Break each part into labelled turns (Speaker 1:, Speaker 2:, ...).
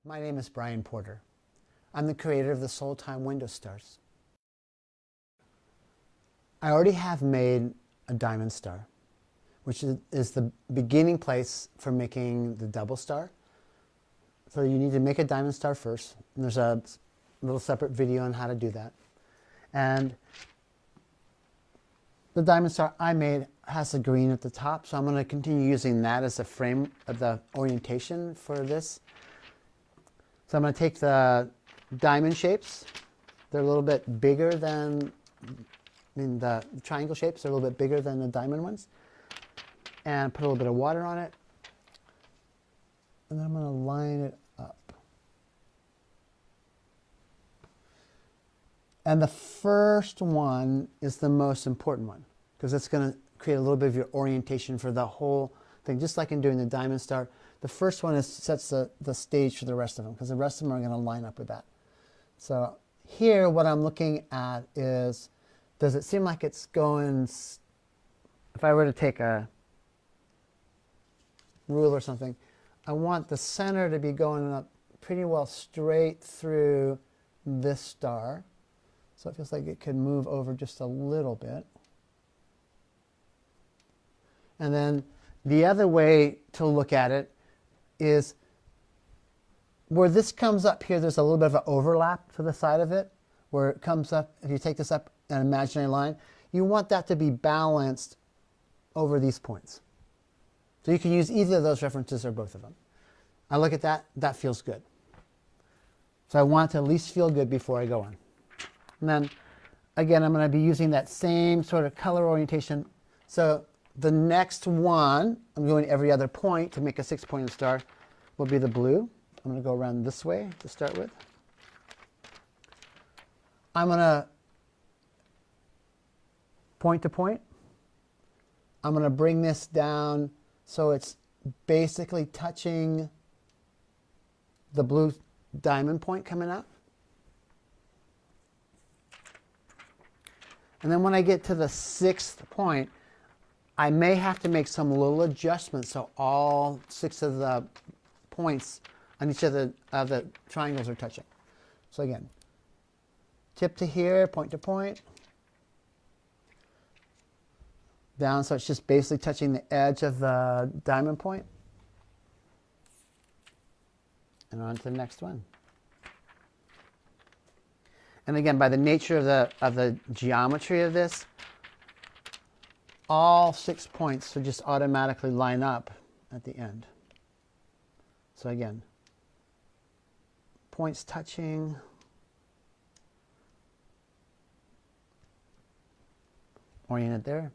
Speaker 1: My name is Brian Porter. I'm the creator of the Soul Time Window Stars. I already have made a diamond star, which is the beginning place for making the double star. So you need to make a diamond star first. And there's a little separate video on how to do that. And the diamond star I made has a green at the top, so I'm going to continue using that as a frame of the orientation for this. So I'm going to take the diamond shapes. They're a little bit bigger than, the triangle shapes are a little bit bigger than the diamond ones. And put a little bit of water on it. And then I'm going to line it up. And the first one is the most important one, because it's going to create a little bit of your orientation for the whole thing. Just like in doing the diamond star, the first one sets the stage for the rest of them, because the rest of them are going to line up with that. So here what I'm looking at is, does it seem like it's going, if I were to take a rule or something, I want the center to be going up pretty well straight through this star. So it feels like it could move over just a little bit. And then the other way to look at it is where this comes up here, there's a little bit of an overlap to the side of it, where it comes up, if you take this up an imaginary line, you want that to be balanced over these points. So you can use either of those references or both of them. I look at that, that feels good. So I want it to at least feel good before I go on. And then, again, I'm going to be using that same sort of color orientation. So the next one, I'm going every other point to make a 6-pointed star, will be the blue. I'm going to go around this way to start with. I'm going to point to point. I'm going to bring this down so it's basically touching the blue diamond point coming up. And then when I get to the 6th point, I may have to make some little adjustments so all 6 of the points on each of the triangles are touching. So again, tip to here, point to point. Down, so it's just basically touching the edge of the diamond point. And on to the next one. And again, by the nature of the geometry of this, all 6 points will just automatically line up at the end. So again, points touching. Oriented there.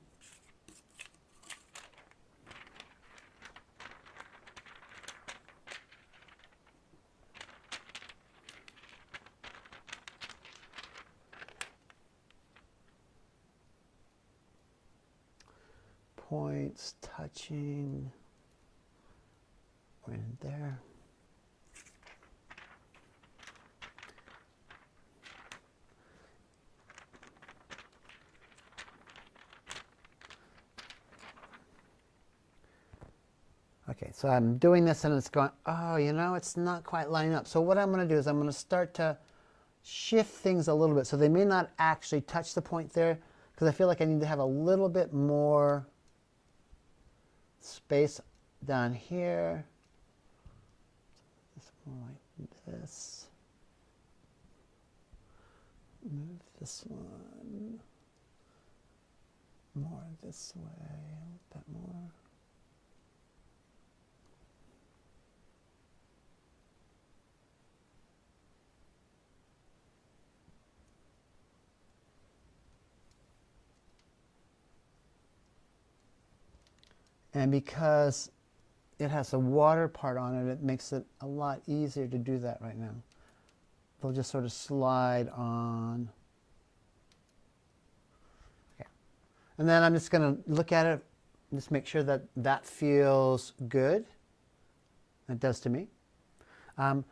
Speaker 1: Points touching, right there. Okay, so I'm doing this and it's going, oh, you know, it's not quite lining up. So what I'm going to do is I'm going to start to shift things a little bit. So they may not actually touch the point there, because I feel like I need to have a little bit more space down here. It's more like this. Move this one more this way, a little bit more. And because it has a water part on it, it makes it a lot easier to do that right now. They'll just sort of slide on. Okay. And then I'm just going to look at it, just make sure that that feels good. It does to me. I'm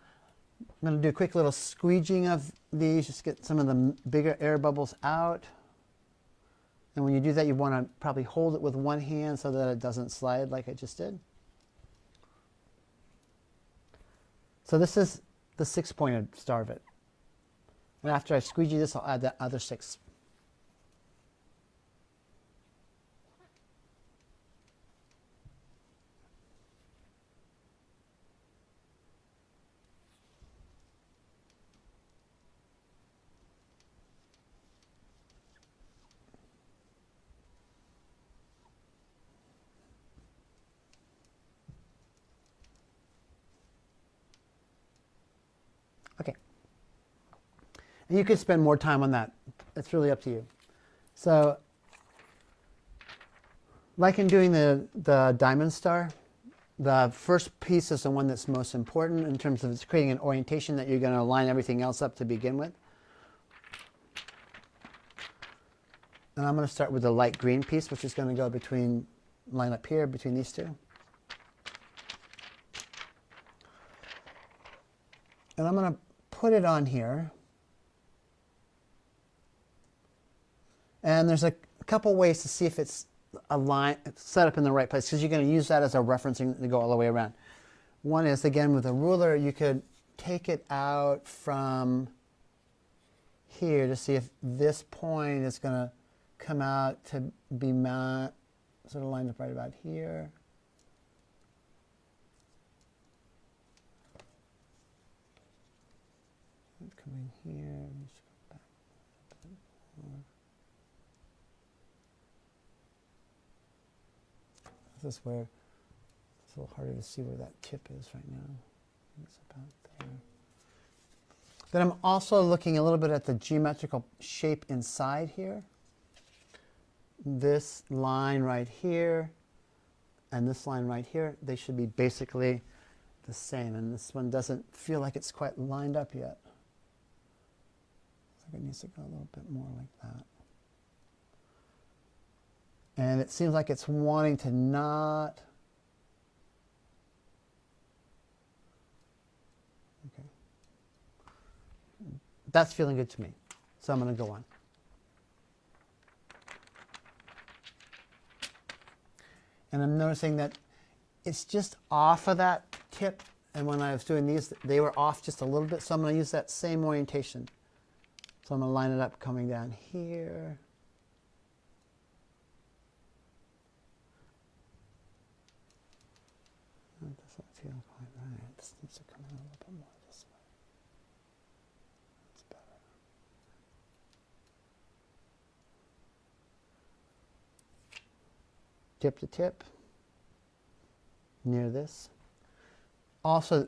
Speaker 1: going to do a quick little squeegeeing of these, just get some of the bigger air bubbles out. And when you do that, you want to probably hold it with one hand so that it doesn't slide like I just did. So this is the 6-pointed star of it. And after I squeegee this, I'll add that other 6. Okay. And you could spend more time on that. It's really up to you. So, like in doing the diamond star, the first piece is the one that's most important in terms of it's creating an orientation that you're going to line everything else up to begin with. And I'm going to start with the light green piece, which is going to go between, line up here between these two. And I'm going to put it on here. And there's a couple ways to see if it's aligned, set up in the right place, because you're going to use that as a referencing to go all the way around. One is, again, with a ruler, you could take it out from here to see if this point is going to come out to be sort of lined up right about here. Coming here. Just go back a bit more. This is where it's a little harder to see where that tip is right now. It's about there. Then I'm also looking a little bit at the geometrical shape inside here. This line right here and this line right here, they should be basically the same. And this one doesn't feel like it's quite lined up yet. I think it needs to go a little bit more like that. And it seems like it's wanting to not. Okay. That's feeling good to me. So I'm going to go on. And I'm noticing that it's just off of that tip. And when I was doing these, they were off just a little bit. So I'm going to use that same orientation. So I'm going to line it up coming down here. That doesn't feel quite right. This needs to come out a little bit more this way. That's better. Tip to tip, near this. Also,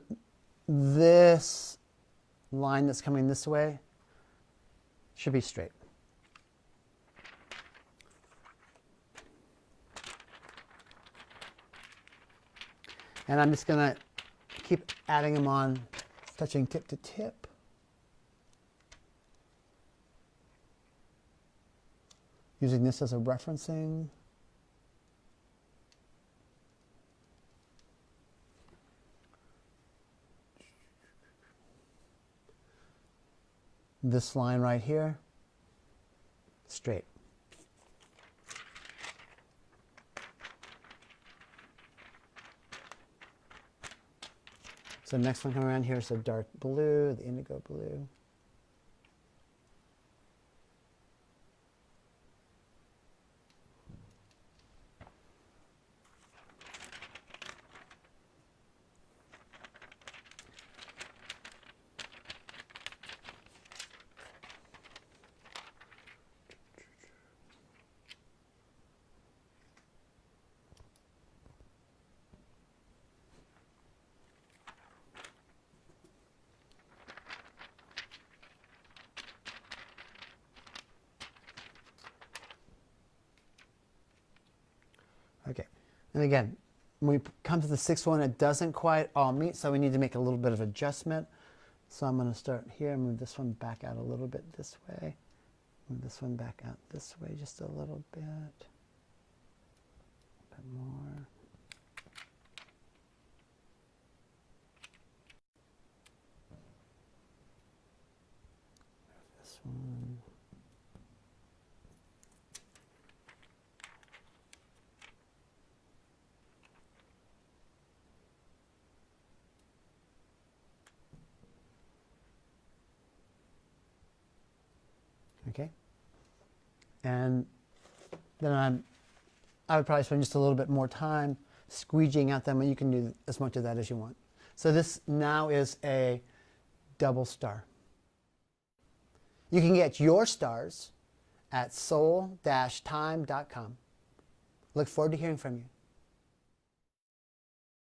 Speaker 1: this line that's coming this way should be straight. And I'm just going to keep adding them on, touching tip to tip. Using this as a referencing. This line right here, straight. So the next one coming around here is the dark blue, the indigo blue. Okay, and again, when we come to the sixth one, it doesn't quite all meet, so we need to make a little bit of adjustment. So I'm going to start here, move this one back out a little bit this way, move this one back out this way just a little bit more. This one. Okay? And then I would probably spend just a little bit more time squeegeeing out them, and you can do as much of that as you want. So this now is a double star. You can get your stars at soul-time.com. Look forward to hearing from you.